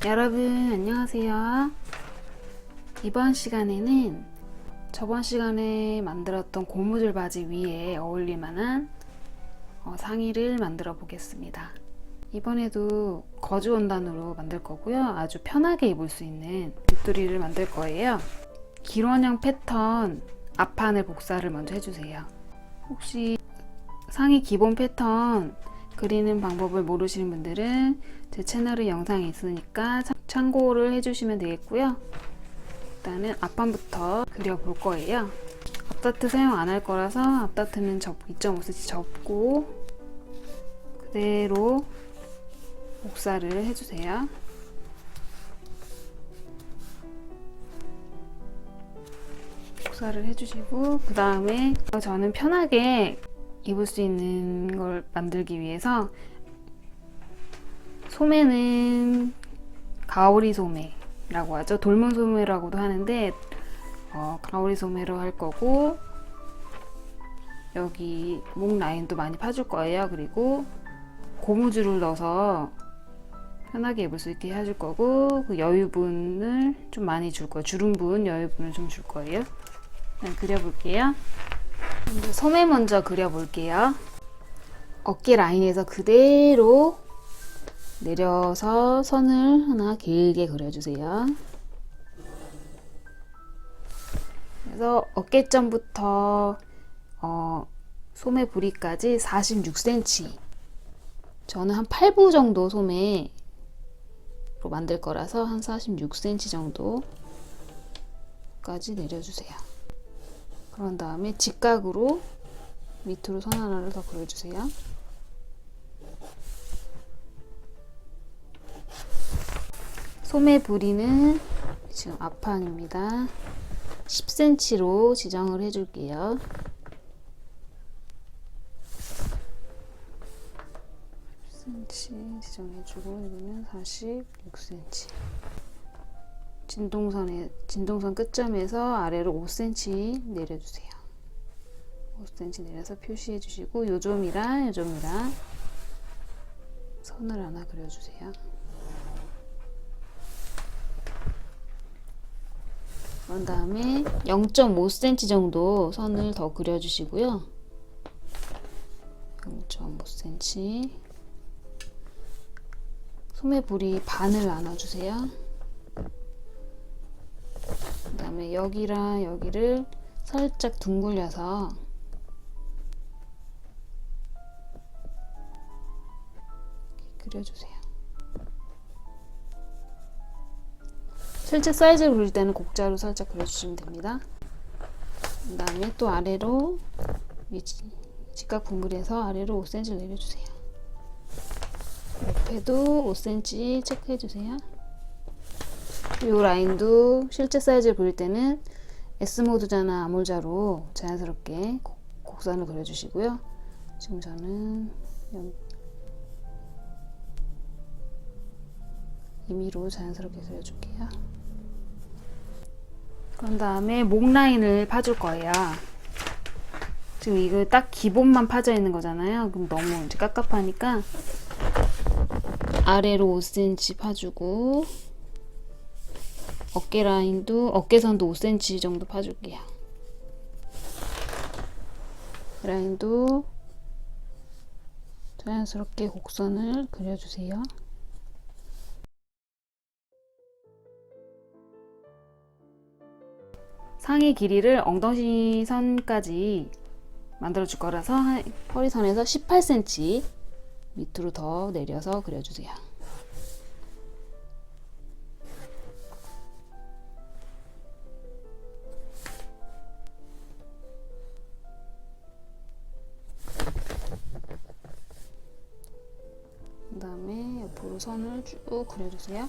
여러분 안녕하세요. 이번 시간에는 저번 시간에 만들었던 고무줄 바지 위에 어울릴 만한 상의를 만들어 보겠습니다. 이번에도 거즈 원단으로 만들 거고요. 아주 편하게 입을 수 있는 빗도리를 만들 거예요. 기원형 패턴 앞판을 복사를 먼저 해주세요. 혹시 상의 기본 패턴 그리는 방법을 모르시는 분들은 제 채널에 영상이 있으니까 참고를 해주시면 되겠고요. 일단은 앞판부터 그려볼 거예요. 앞다트 사용 안 할 거라서 앞다트는 2.5cm 접고 그대로 복사를 해주세요. 복사를 해주시고 그 다음에 저는 편하게 입을 수 있는 걸 만들기 위해서 소매는 가오리 소매라고 하죠. 돌문 소매라고도 하는데 가오리 소매로 할 거고, 여기 목 라인도 많이 파줄 거예요. 그리고 고무줄을 넣어서 편하게 입을 수 있게 해줄 거고, 그 여유분을 좀 많이 줄 거예요. 주름분 여유분을 좀 줄 거예요. 그려볼게요. 소매 먼저 그려볼게요. 어깨 라인에서 그대로 내려서 선을 하나 길게 그려주세요. 그래서 어깨점부터 소매 부리까지 46cm. 저는 한 8부 정도 소매로 만들 거라서 한 46cm 정도까지 내려주세요. 그런 다음에 직각으로 밑으로 선 하나를 더 그려주세요. 소매 부리는 지금 앞판입니다. 10cm로 지정을 해줄게요. 10cm 지정해주고 여기는 46cm. 진동선 끝점에서 아래로 5cm 내려주세요. 5cm 내려서 표시해 주시고 요점이랑 선을 하나 그려주세요. 그런 다음에 0.5cm 정도 선을 더 그려주시고요. 0.5cm. 소매 부리 반을 나눠주세요. 그 다음에 여기랑 여기를 살짝 둥글려서 그려주세요. 실제 사이즈를 그릴 때는 곡자로 살짝 그려주시면 됩니다. 그 다음에 또 아래로 직각 분글해서 아래로 5cm를 내려주세요. 옆에도 5cm 체크해주세요. 이 라인도 실제 사이즈를 그릴 때는 S모드자나 아몰자로 자연스럽게 곡선을 그려주시고요. 지금 저는 임의로 자연스럽게 그려줄게요. 그런 다음에 목 라인을 파줄 거예요. 지금 이거 딱 기본만 파져 있는 거잖아요. 그럼 너무 이제 깝깝하니까 아래로 5cm 파주고, 어깨선도 5cm 정도 파줄게요. 라인도 자연스럽게 곡선을 그려주세요. 상의 길이를 엉덩이 선까지 만들어 줄 거라서 허리선에서 18cm 밑으로 더 내려서 그려주세요. 그 다음에 옆으로 선을 쭉 그려주세요.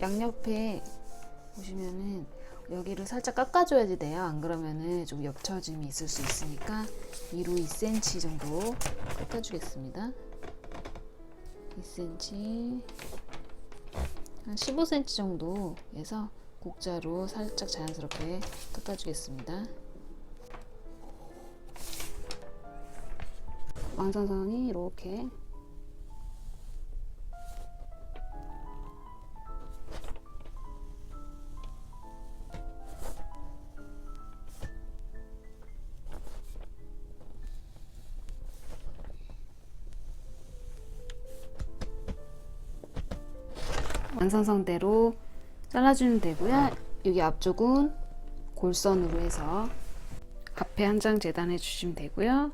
양옆에 보시면은 여기를 살짝 깎아줘야지 돼요. 안 그러면은 좀 옅혀짐이 있을 수 있으니까 위로 2cm 정도 깎아주겠습니다. 2cm 한 15cm 정도 해서 곡자로 살짝 자연스럽게 깎아주겠습니다. 완성선이 이렇게 완성선대로 잘라주면 되고요. 여기 앞쪽은 골선으로 해서 앞에 한 장 재단해 주시면 되고요.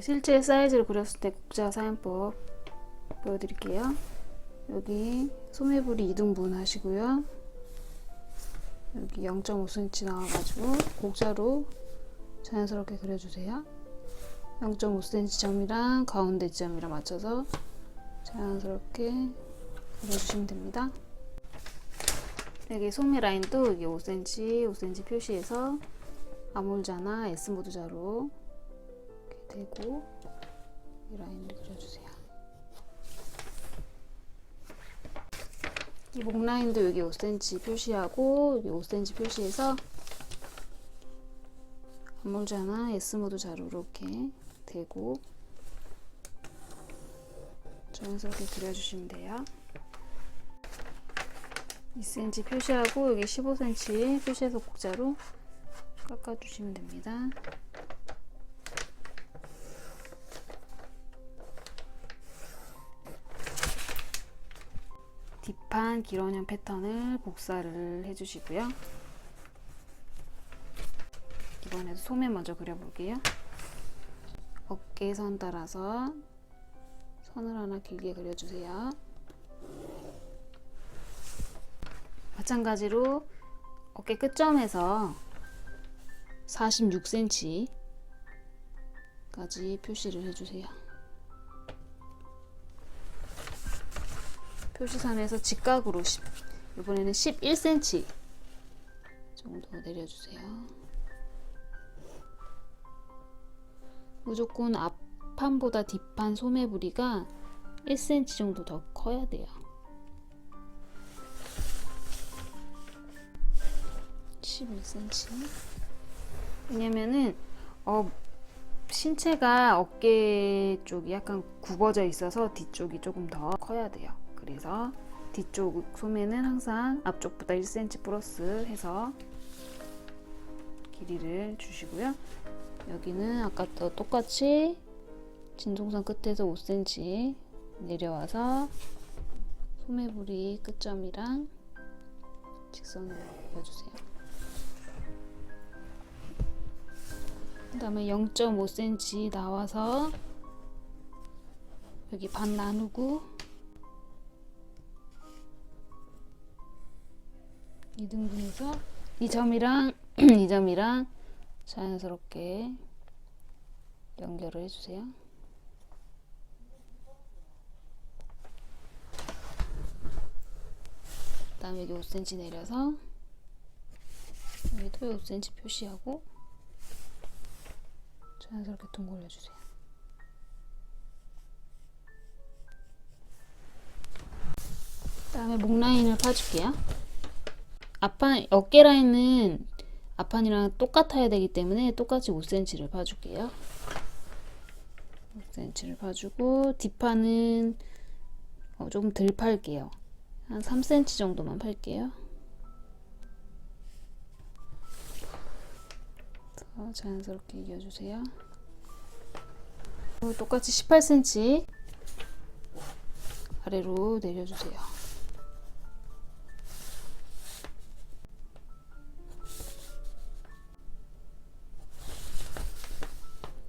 실제 사이즈를 그렸을 때 곡자 사용법 보여드릴게요. 여기 소매부리 2등분 하시고요. 여기 0.5cm 나와가지고 곡자로 자연스럽게 그려주세요. 0.5cm 점이랑 가운데 지점이랑 맞춰서 자연스럽게 그려주시면 됩니다. 여기 소매 라인도 여기 5cm, 5cm 표시해서 아몰자나 S모드 자로 이렇게 대고 이 라인을 그려주세요. 이 목 라인도 여기 5cm 표시하고 여기 5cm 표시해서 아몰자나 S모드 자로 이렇게 대고 자연스럽게 그려주시면 돼요. 2cm 표시하고 여기 15cm 표시해서 곡자로 깎아주시면 됩니다. 뒷판 기원형 패턴을 복사를 해주시고요. 이번에도 소매 먼저 그려볼게요. 어깨선 따라서 선을 하나 길게 그려주세요. 마찬가지로 어깨 끝점에서 46cm 까지 표시를 해주세요. 표시선에서 직각으로 이번에는 11cm 정도 내려주세요. 무조건 앞판보다 뒷판 소매 부리가 1cm 정도 더 커야 돼요. 11cm. 왜냐면은 신체가 어깨 쪽이 약간 굽어져 있어서 뒤쪽이 조금 더 커야 돼요. 그래서 뒤쪽 소매는 항상 앞쪽보다 1cm 플러스 해서 길이를 주시고요. 여기는 아까도 똑같이 진동선 끝에서 5cm 내려와서 소매부리 끝점이랑 직선으로 그려주세요. 그 다음에 0.5cm 나와서 여기 반 나누고 2등분해서 이 점이랑 이 점이랑 자연스럽게 연결을 해주세요. 그 다음에 여기 5cm 내려서 여기도 5cm 표시하고 자연스럽게 둥 올려주세요. 그 다음에 목 라인을 파줄게요. 앞판, 어깨 라인은 앞판이랑 똑같아야 되기 때문에 똑같이 5cm를 파줄게요. 5cm를 파주고 뒷판은 조금 덜 팔게요. 한 3cm 정도만 팔게요. 자연스럽게 이어주세요. 똑같이 18cm 아래로 내려주세요.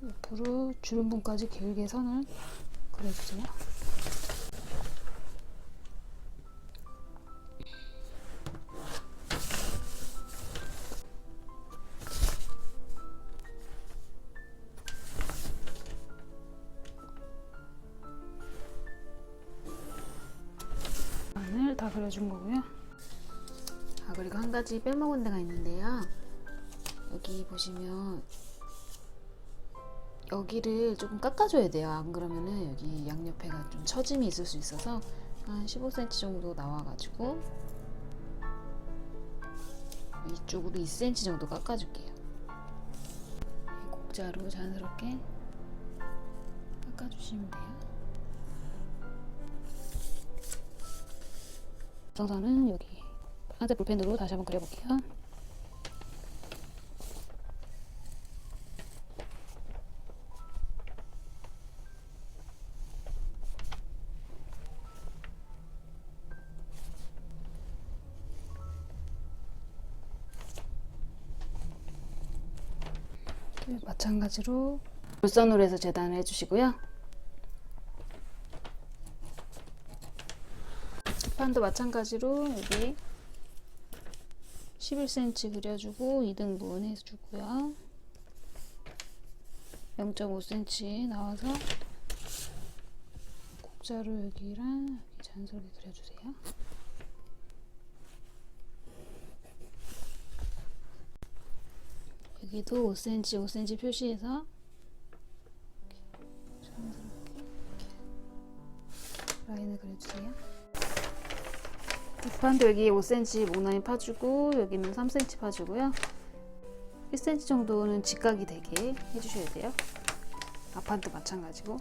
옆으로 주름분까지 길게 선을 그려주세요. 반을 다 그려준 거고요. 그리고 한 가지 빼먹은 데가 있는데요. 여기 보시면 여기를 조금 깎아줘야 돼요. 안 그러면은 여기 양옆에가 좀 처짐이 있을 수 있어서 한 15cm 정도 나와가지고 이쪽으로 2cm 정도 깎아줄게요. 곡자로 자연스럽게 깎아주시면 돼요. 정선은 여기 파란색 볼펜으로 다시 한번 그려볼게요. 마찬가지로 물선으로 해서 재단을 해주시고요. 판도 마찬가지로 여기 11cm 그려주고 2등분 해주고요. 0.5cm 나와서 곡자로 여기랑 여기 자연스럽게 그려주세요. 여기도 5cm, 5cm 표시해서 자연스럽게 라인을 그려주세요. 뒷판도 여기 5cm 목라인 파주고 여기는 3cm 파주고요. 1cm 정도는 직각이 되게 해주셔야 돼요. 앞판도 마찬가지고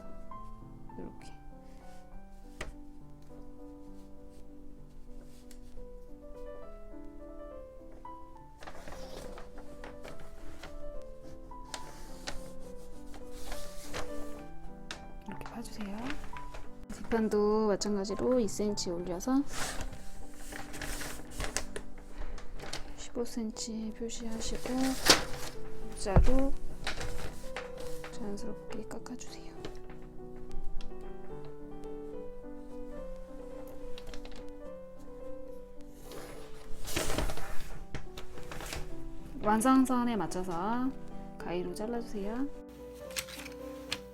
이렇게. 이렇게 파주세요. 뒷판도 마찬가지로 2cm 올려서 15cm 표시하시고 곡자로 자연스럽게 깎아주세요. 완성선에 맞춰서 가위로 잘라주세요.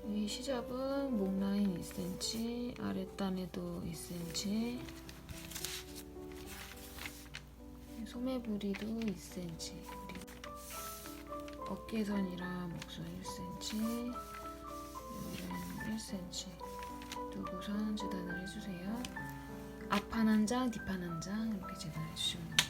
이 시접은 목 라인 2cm, 아랫단에도 2cm, 소매 부리도 2cm, 그리고 어깨선이랑 목선 1cm, 여기는 1cm 두고선 재단을 해주세요. 앞판 한 장, 뒷판 한 장 이렇게 재단해 주시면 됩니다.